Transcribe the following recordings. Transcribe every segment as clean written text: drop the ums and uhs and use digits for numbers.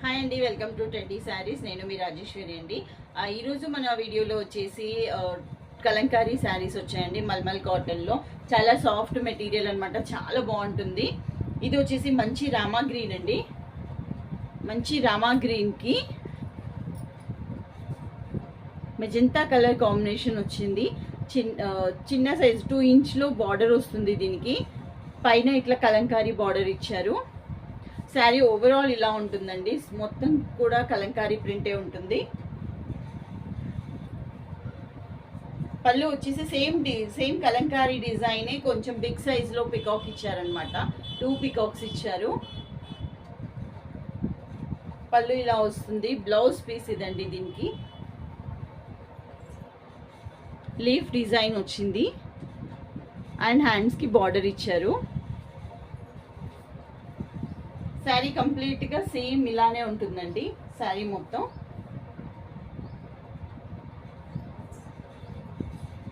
Hi అండి, welcome to trendy saris. నేను మీ రాజేశ్వరి అండి. ఈరోజు మన వీడియోలో వచ్చేసి కలంకారీ శారీస్ వచ్చాయండి. మల్మల్ కాటన్లో చాలా సాఫ్ట్ మెటీరియల్ అనమాట, చాలా బాగుంటుంది. ఇది వచ్చేసి మంచి రామా గ్రీన్ అండి. మంచి రామా గ్రీన్కి మెజంతా కలర్ కాంబినేషన్ వచ్చింది. చిన్న సైజ్ 2 ఇంచ్లో బార్డర్ వస్తుంది. దీనికి పైన ఇట్లా కలంకారీ బార్డర్ ఇచ్చారు. శారీ ఓవరాల్ ఇలా ఉంటుందండి, మొత్తం కూడా కలంకారీ ప్రింటే ఉంటుంది. పళ్ళు వచ్చేసి సేమ్ కలంకారీ డిజైనే, కొంచెం బిగ్ సైజ్లో పికాక్ ఇచ్చారనమాట. 2 పికాక్స్ ఇచ్చారు. పళ్ళు ఇలా వస్తుంది. బ్లౌజ్ పీస్ ఇదండి. దీనికి లీఫ్ డిజైన్ వచ్చింది అండ్ హ్యాండ్స్కి బార్డర్ ఇచ్చారు. శారీ కంప్లీట్గా సేమ్ ఇలానే ఉంటుందండి. శారీ మొత్తం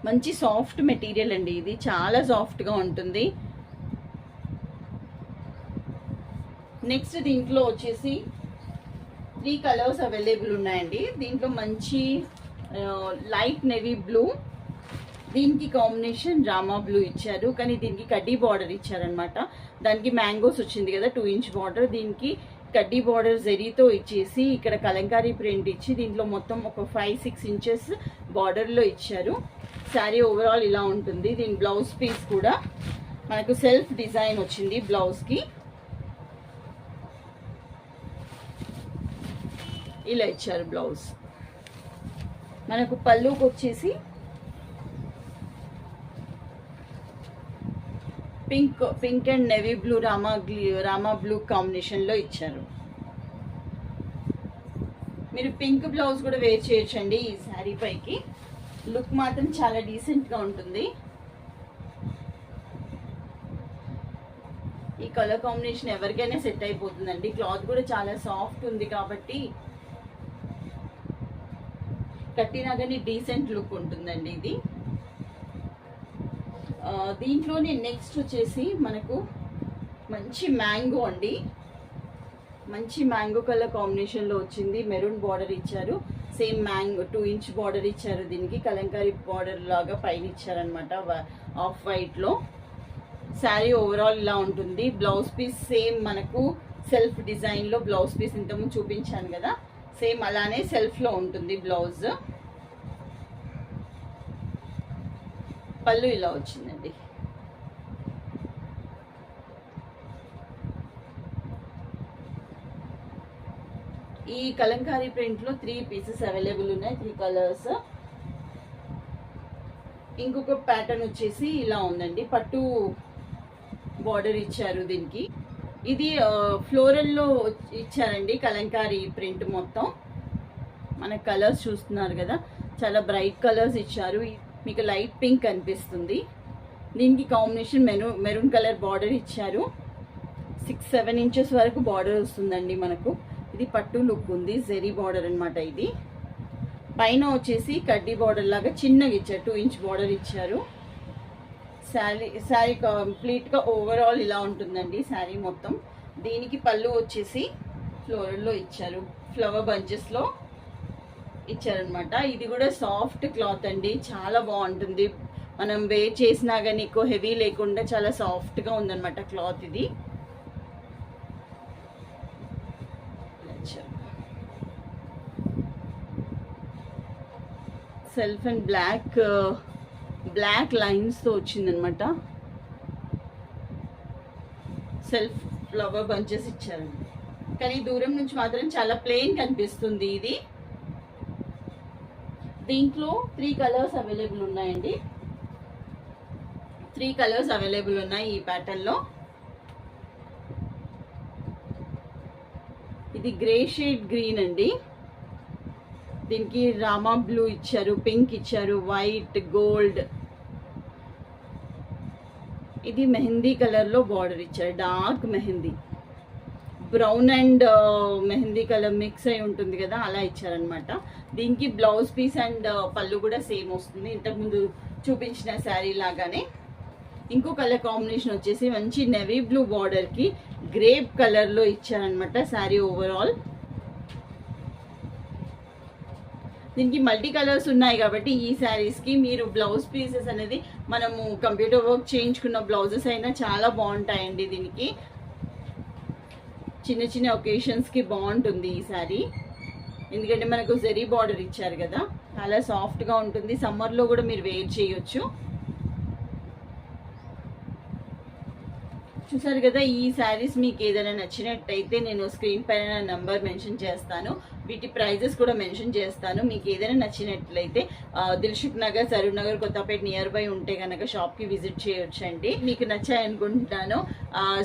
మంచి సాఫ్ట్ మెటీరియల్ అండి. ఇది చాలా సాఫ్ట్గా ఉంటుంది. నెక్స్ట్ దీంట్లో వచ్చేసి 3 కలర్స్ అవైలబుల్ ఉన్నాయండి. దీంట్లో మంచి లైట్ నేవీ బ్లూ, దీనికి కాంబినేషన్ రామా బ్లూ ఇచ్చారు, కానీ దీనికి కడ్డీ బార్డర్ ఇచ్చారనమాట. దానికి మ్యాంగోస్ వచ్చింది కదా, 2 ఇంచ్ బార్డర్. దీనికి కడ్డీ బార్డర్ జరీతో ఇచ్చేసి ఇక్కడ కలంకారీ ప్రింట్ ఇచ్చి దీంట్లో మొత్తం ఒక 5-6 ఇంచెస్ బార్డర్లో ఇచ్చారు. శారీ ఓవరాల్ ఇలా ఉంటుంది. దీని బ్లౌజ్ పీస్ కూడా మనకు సెల్ఫ్ డిజైన్ వచ్చింది. బ్లౌజ్కి ఇలా ఇచ్చారు. బ్లౌజ్ మనకు పళ్ళుకి వచ్చేసి pink and navy blue Rama blue కాంబినేషన్లో ఇచ్చారు. మీరు పింక్ బ్లౌజ్ కూడా వేర్ చేయొచ్చండి. ఈ శారీ పైకి లుక్ మాత్రం చాలా డీసెంట్గా ఉంటుంది. ఈ కలర్ కాంబినేషన్ ఎవరికైనా సెట్ అయిపోతుందండి. క్లాత్ కూడా చాలా సాఫ్ట్ ఉంది కాబట్టి కట్టినా కానీ డీసెంట్ లుక్ ఉంటుందండి ఇది. దీంట్లోనే నెక్స్ట్ వచ్చేసి మనకు మంచి మ్యాంగో అండి. మంచి మ్యాంగో కలర్ కాంబినేషన్లో వచ్చింది. మెరూన్ బార్డర్ ఇచ్చారు. సేమ్ మ్యాంగో 2 ఇంచ్ బార్డర్ ఇచ్చారు. దీనికి కలంకారీ బార్డర్ లాగా పైన ఇచ్చారనమాట, ఆఫ్ వైట్లో. శారీ ఓవరాల్ ఇలా ఉంటుంది. బ్లౌజ్ పీస్ సేమ్ మనకు సెల్ఫ్ డిజైన్లో బ్లౌజ్ పీస్ ఇంతకుముందు చూపించాను కదా, సేమ్ అలానే సెల్ఫ్లో ఉంటుంది బ్లౌజ్. పళ్ళు ఇలా వచ్చిందండి. ఈ కలంకారీ ప్రింట్లో 3 పీసెస్ అవైలబుల్ ఉన్నాయి, 3 కలర్స్. ఇంకొక ప్యాటర్న్ వచ్చేసి ఇలా ఉందండి. పట్టు బార్డర్ ఇచ్చారు దీనికి. ఇది ఫ్లోరల్లో ఇచ్చారండి కలంకారీ ప్రింట్ మొత్తం. మన కలర్స్ చూస్తున్నారు కదా, చాలా బ్రైట్ కలర్స్ ఇచ్చారు. మీకు లైట్ పింక్ అనిపిస్తుంది. దీనికి కాంబినేషన్ మెరూన్ కలర్ బార్డర్ ఇచ్చారు. 6-7 ఇంచెస్ వరకు బార్డర్ వస్తుందండి మనకు. ఇది పట్టు లుక్ ఉంది. జెరీ బార్డర్ అనమాట ఇది. పైన వచ్చేసి కడ్డీ బార్డర్ లాగా చిన్నగా ఇచ్చారు. 2 ఇంచ్ బార్డర్ ఇచ్చారు. శారీ కంప్లీట్గా ఓవరాల్ ఇలా ఉంటుందండి శారీ మొత్తం. దీనికి పళ్ళు వచ్చేసి ఫ్లోరల్లో ఇచ్చారు, ఫ్లవర్ బంచెస్లో ఇచ్చారనమాట. ఇది కూడా సాఫ్ట్ క్లాత్ అండి, చాలా బాగుంటుంది. మనం వేర్ చేసినా కానీ ఎక్కువ హెవీ లేకుండా చాలా సాఫ్ట్గా ఉందన్నమాట క్లాత్ ఇది. సెల్ఫ్ అండ్ బ్లాక్ లైన్స్తో వచ్చిందనమాట. సెల్ఫ్ ఫ్లవర్ బంచెస్ ఇచ్చారండి, కానీ దూరం నుంచి మాత్రం చాలా ప్లెయిన్ కనిపిస్తుంది ఇది. దీంట్లో 3 కలర్స్ అవైలబుల్ ఉన్నాయండి. 3 కలర్స్ అవైలబుల్ ఉన్నాయి ఈ ప్యాటర్న్లో. ఇది గ్రే షేడ్ గ్రీన్ అండి. దీనికి రామా బ్లూ ఇచ్చారు, పింక్ ఇచ్చారు, వైట్, గోల్డ్. ఇది మెహందీ కలర్లో బార్డర్ ఇచ్చారు, dark mehndi. Brown and mehndi colour mix అయి ఉంటుంది కదా, అలా ఇచ్చారనమాట. దీనికి బ్లౌజ్ పీస్ అండ్ పళ్ళు కూడా సేమ్ వస్తుంది, ఇంతకుముందు చూపించిన శారీ లాగానే. ఇంకో కలర్ కాంబినేషన్ వచ్చేసి మంచి నేవీ బ్లూ బార్డర్కి గ్రేప్ కలర్లో ఇచ్చారనమాట శారీ ఓవరాల్. దీనికి మల్టీ కలర్స్ ఉన్నాయి కాబట్టి ఈ శారీస్కి మీరు బ్లౌజ్ పీసెస్ అనేది మనము కంప్యూటర్ వర్క్ చేయించుకున్న బ్లౌజెస్ అయినా చాలా బాగుంటాయండి. దీనికి చిన్న చిన్న ఒకేషన్స్కి బాగుంటుంది ఈ శారీ. ఎందుకంటే మనకు జరీ బార్డర్ ఇచ్చారు కదా, చాలా సాఫ్ట్గా ఉంటుంది. సమ్మర్లో కూడా మీరు వేర్ చేయొచ్చు. చూసారు కదా, ఈ శారీస్ మీకు ఏదైనా నచ్చినట్టయితే నేను స్క్రీన్ పైన నంబర్ మెన్షన్ చేస్తాను, వీటి ప్రైజెస్ కూడా మెన్షన్ చేస్తాను. మీకు ఏదైనా నచ్చినట్లయితే దిల్సుఖ్ నగర్, సరూర్ నగర్, కొత్తపేట నియర్ బై ఉంటే కనుక షాప్కి విజిట్ చేయొచ్చండి. మీకు నచ్చాయి అనుకుంటున్నాను.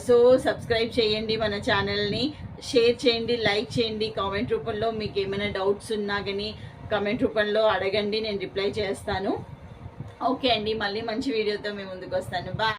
సో సబ్స్క్రైబ్ చేయండి మన ఛానల్ని, షేర్ చేయండి, లైక్ చేయండి. కామెంట్ రూపంలో మీకు ఏమైనా డౌట్స్ ఉన్నా కానీ కామెంట్ రూపంలో అడగండి, నేను రిప్లై చేస్తాను. ఓకే అండి, మళ్ళీ మంచి వీడియోతో మేము ముందుకు వస్తాను. బాయ్.